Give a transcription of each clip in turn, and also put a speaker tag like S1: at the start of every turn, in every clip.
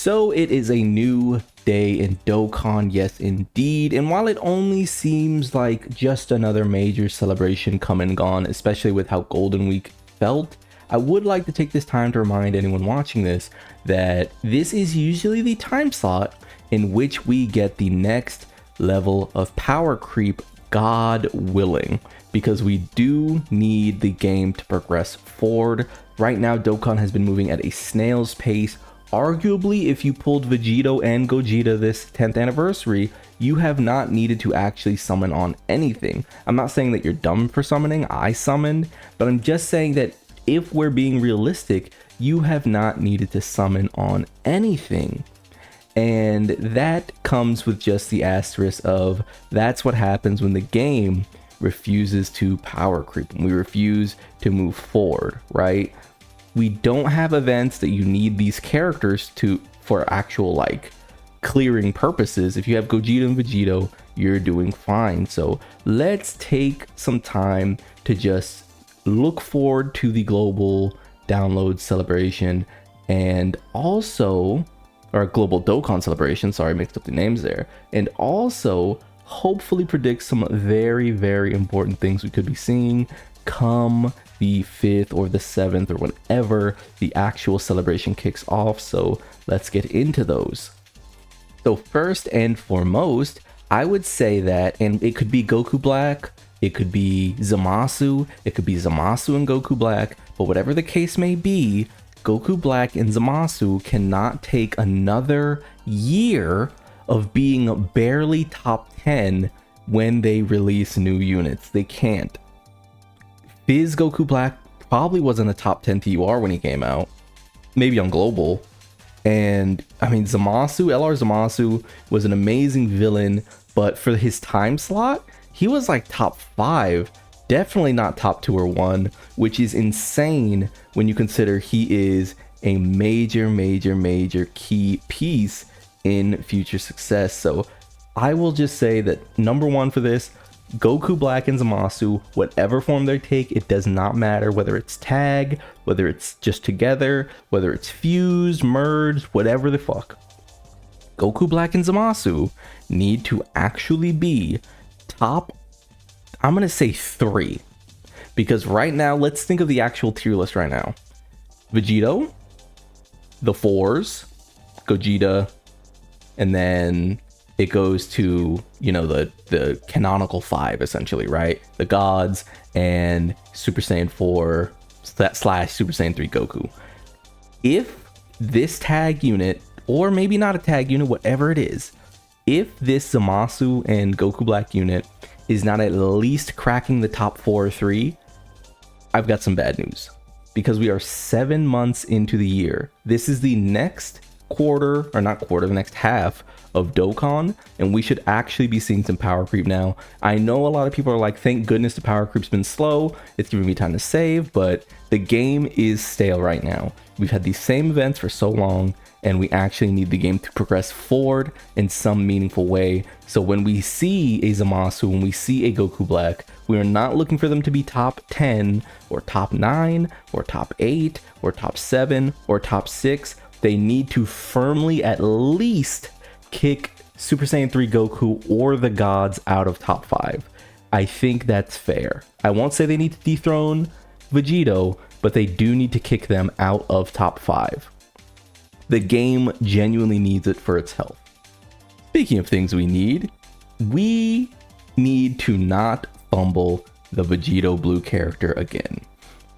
S1: So it is a new day in Dokkan, yes indeed, and while it only seems like just another major celebration come and gone, especially with how Golden Week felt, I would like to take this time to remind anyone watching this that this is usually the time slot in which we get the next level of power creep, God willing, because we do need the game to progress forward. Right now, Dokkan has been moving at a snail's pace. Arguably, if you pulled Vegito and Gogeta this 10th anniversary, you have not needed to actually summon on anything. I'm not saying that you're dumb for summoning, I summoned, but I'm just saying that if we're being realistic, you have not needed to summon on anything. And that comes with just the asterisk of that's what happens when the game refuses to power creep, and we refuse to move forward, right? We don't have events that you need these characters to for actual like clearing purposes. If you have Gogeta and Vegito, you're doing fine. So let's take some time to just look forward to the global download celebration, and also or global Dokkan celebration, sorry, I mixed up the names there, and also hopefully predict some very, very important things we could be seeing come the 5th or the 7th or whenever the actual celebration kicks off. So let's get into those. So first and foremost, I would say that, and it could be Goku Black, it could be Zamasu, it could be Zamasu and Goku Black, but whatever the case may be, Goku Black and Zamasu cannot take another year of being barely top 10 when they release new units. They can't. Fizz Goku Black probably wasn't a top 10 TUR when he came out, maybe on global. And I mean, Zamasu, LR Zamasu was an amazing villain, but for his time slot, he was like top 5, definitely not top 2 or 1, which is insane when you consider he is a major key piece in future success. So I will just say that number one for this, Goku Black and Zamasu, whatever form they take, it does not matter whether it's tag, whether it's just together, whether it's fused, merged, whatever the fuck. Goku Black and Zamasu need to actually be top, I'm gonna say 3. Because right now, let's think of the actual tier list right now. Vegito, the 4s, Gogeta, and then it goes to, you know, the canonical 5 essentially, right? The gods and Super Saiyan 4 / Super Saiyan 3 Goku. If this tag unit, or maybe not a tag unit, whatever it is, if this Zamasu and Goku Black unit is not at least cracking the top 4 or 3, I've got some bad news. Because we are 7 months into the year. This is the next quarter, or not quarter, the next half of Dokkan, and we should actually be seeing some power creep now. I know a lot of people are like, thank goodness the power creep's been slow, it's giving me time to save, but the game is stale right now. We've had these same events for so long, and we actually need the game to progress forward in some meaningful way. So when we see a Zamasu, when we see a Goku Black, we are not looking for them to be top 10 or top 9 or top 8 or top 7 or top 6. They need to firmly at least kick Super Saiyan 3 Goku or the gods out of top 5. I think that's fair. I won't say they need to dethrone Vegito, but they do need to kick them out of top 5. The game genuinely needs it for its health. Speaking of things we need to not fumble the Vegito Blue character again.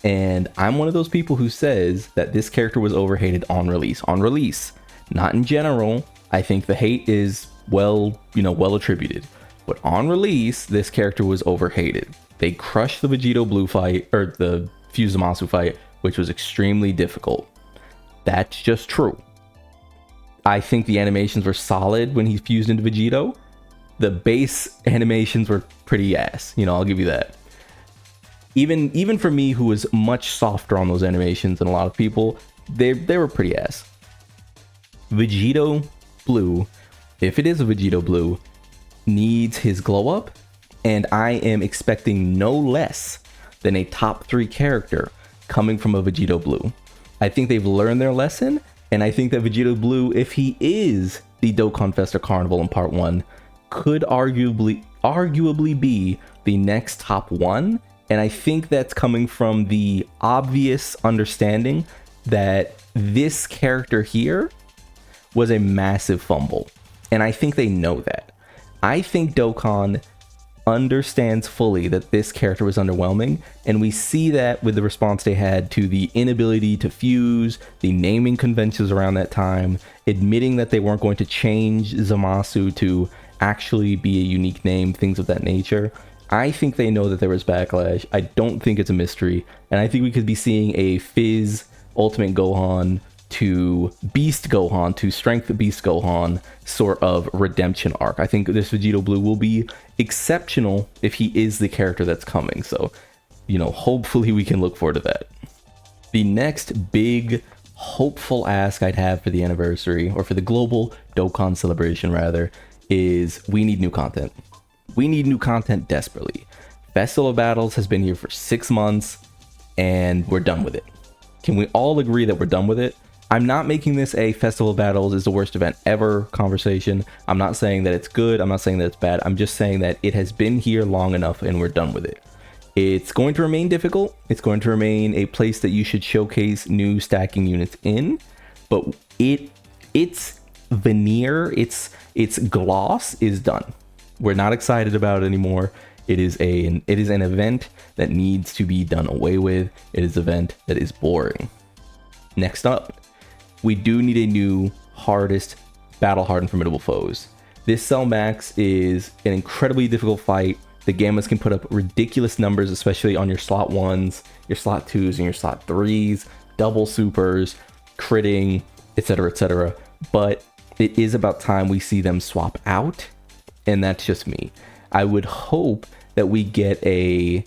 S1: And I'm one of those people who says that this character was overhated on release. On release, not in general. I think the hate is well attributed. But on release, this character was overhated. They crushed the Vegito Blue fight, or the Fused Zamasu fight, which was extremely difficult. That's just true. I think the animations were solid when he fused into Vegito. The base animations were pretty ass, I'll give you that. Even for me, who was much softer on those animations than a lot of people, they were pretty ass. Vegito Blue, if it is a Vegito Blue, needs his glow up, and I am expecting no less than a top 3 character coming from a Vegito Blue. I think they've learned their lesson, And I think that Vegito Blue, if he is the Dokkan Festa Carnival in part 1, could arguably be the next top 1. And I think that's coming from the obvious understanding that this character here was a massive fumble. And I think they know that. I think Dokkan understands fully that this character was underwhelming, and we see that with the response they had to the inability to fuse, the naming conventions around that time, admitting that they weren't going to change Zamasu to actually be a unique name, things of that nature. I think they know that there was backlash. I don't think it's a mystery, and I think we could be seeing a Fizz Ultimate Gohan to Beast Gohan to Strength Beast Gohan sort of redemption arc. I think this Vegito Blue will be exceptional if he is the character that's coming. So, you know, hopefully we can look forward to that. The next big hopeful ask I'd have for the anniversary, or for the global Dokkan celebration rather, is we need new content. We need new content desperately. Festival of Battles has been here for 6 months and we're done with it. Can we all agree that we're done with it? I'm not making this a Festival of Battles is the worst event ever conversation. I'm not saying that it's good. I'm not saying that it's bad. I'm just saying that it has been here long enough and we're done with it. It's going to remain difficult. It's going to remain a place that you should showcase new stacking units in, but its veneer, its gloss is done. We're not excited about it anymore. It is an event that needs to be done away with. It is an event that is boring. Next up, we do need a new hardest battle hardened formidable foes. This Cell Max is an incredibly difficult fight. The Gammas can put up ridiculous numbers, especially on your slot 1s, your slot 2s, and your slot 3s, double supers, critting, etc., etc. But it is about time we see them swap out, and that's just me. I would hope that we get a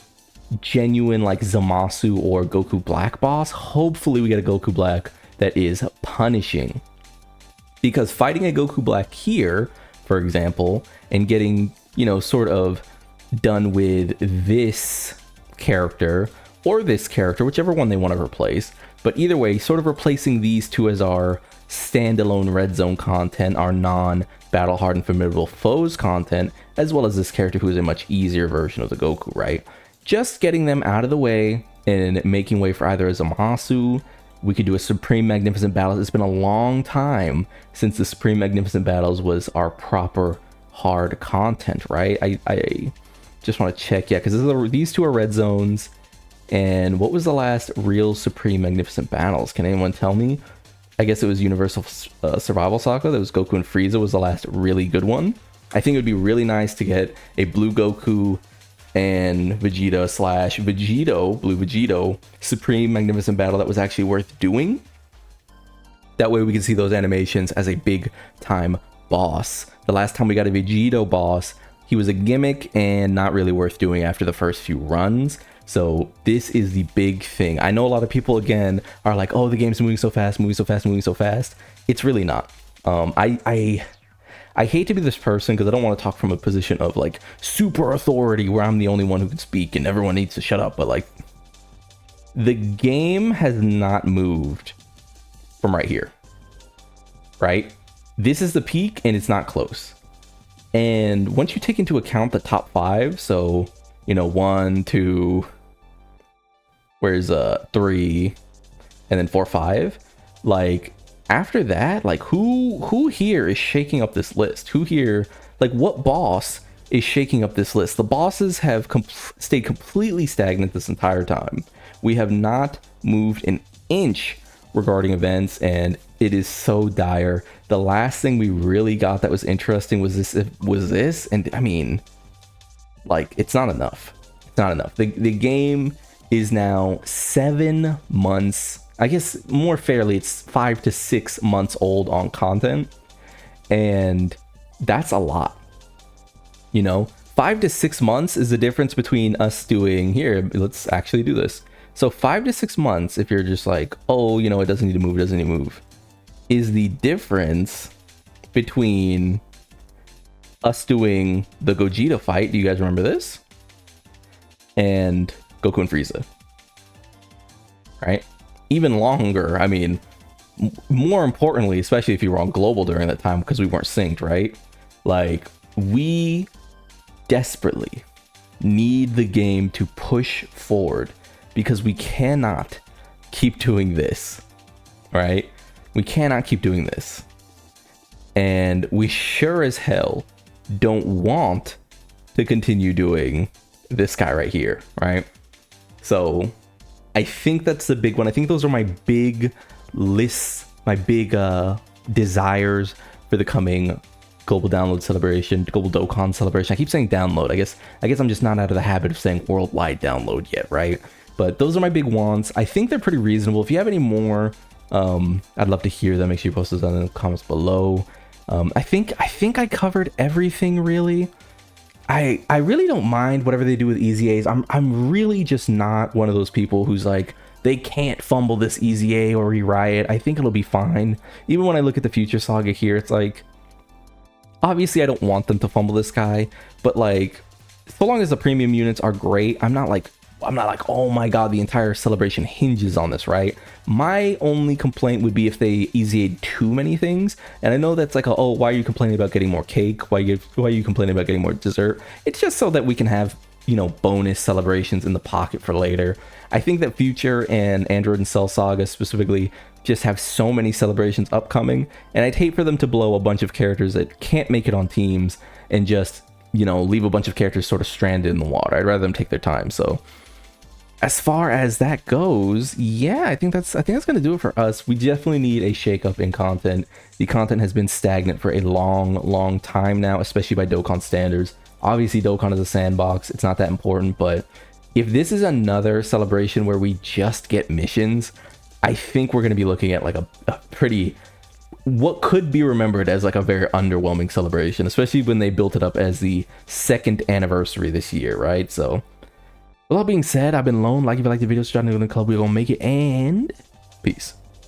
S1: genuine like Zamasu or Goku Black boss. Hopefully we get a Goku Black that is punishing, because fighting a Goku Black here, for example, and getting, you know, sort of done with this character or this character, whichever one they want to replace, but either way, sort of replacing these two as our standalone red zone content, our non-battle hardened formidable foes content, as well as this character who is a much easier version of the Goku, right? Just getting them out of the way and making way for either a Zamasu. We could do a Supreme Magnificent Battles. It's been a long time since the Supreme Magnificent Battles was our proper hard content, right? I just want to check, yeah, because these two are red zones. And what was the last real Supreme Magnificent Battles? Can anyone tell me? I guess it was Universal Survival Saga. That was Goku and Frieza was the last really good one. I think it would be really nice to get a Blue Goku and Vegeta / Vegito, Blue Vegito, Supreme Magnificent Battle that was actually worth doing. That way we can see those animations as a big time boss. The last time we got a Vegito boss, he was a gimmick and not really worth doing after the first few runs. So this is the big thing. I know a lot of people, again, are like, oh, the game's moving so fast, moving so fast, moving so fast. It's really not. I hate to be this person because I don't want to talk from a position of like super authority where I'm the only one who can speak and everyone needs to shut up. But like, the game has not moved from right here, right? This is the peak and it's not close. And once you take into account the top 5, so, you know, 1, 2, where's 3, and then 4, 5, like, after that, like, who here is shaking up this list? Who here, like, what boss is shaking up this list? The bosses have stayed completely stagnant this entire time. We have not moved an inch regarding events, and it is so dire. The last thing we really got that was interesting was this, and I mean, like, it's not enough. It's not enough. The game is now 7 months, I guess more fairly, it's 5 to 6 months old on content, and that's a lot. You know, 5 to 6 months is the difference between us doing, here, let's actually do this. So 5 to 6 months, if you're just like, oh, you know, it doesn't need to move, it doesn't need to move, is the difference between us doing the Gogeta fight, do you guys remember this? And Goku and Frieza, right? Even longer. I mean, more importantly, especially if you were on global during that time, because we weren't synced, right? Like, we desperately need the game to push forward, because we cannot keep doing this, right? We cannot keep doing this. And we sure as hell don't want to continue doing this guy right here, right? So I think that's the big one. I think those are my big lists, my big desires for the coming global download celebration, global Dokkan celebration. I keep saying download. I guess I'm just not out of the habit of saying worldwide download yet, right? But those are my big wants. I think they're pretty reasonable. If you have any more, I'd love to hear them. Make sure you post those in the comments below. I think I covered everything, really. I really don't mind whatever they do with Easy A's. I'm really just not one of those people who's like, they can't fumble this Easy A or rewrite it. I think it'll be fine. Even when I look at the Future Saga here, it's like, obviously I don't want them to fumble this guy, but like, so long as the premium units are great, I'm not like, oh my god, the entire celebration hinges on this, right? My only complaint would be if they easy too many things. And I know that's like, oh, why are you complaining about getting more cake? Why are you complaining about getting more dessert? It's just so that we can have, you know, bonus celebrations in the pocket for later. I think that Future and Android and Cell Saga specifically just have so many celebrations upcoming, and I'd hate for them to blow a bunch of characters that can't make it on teams and just, you know, leave a bunch of characters sort of stranded in the water. I'd rather them take their time. So as far as that goes, yeah, I think that's gonna do it for us. We definitely need a shakeup in content. The content has been stagnant for a long time now, especially by Dokkan standards. Obviously, Dokkan is a sandbox. It's not that important, but if this is another celebration where we just get missions, I think we're gonna be looking at like a pretty, what could be remembered as like a very underwhelming celebration, especially when they built it up as the 2nd anniversary this year, right? So with all being said, I've been Lone. Like if you like the video, subscribe to the club. We're gonna make it, and peace.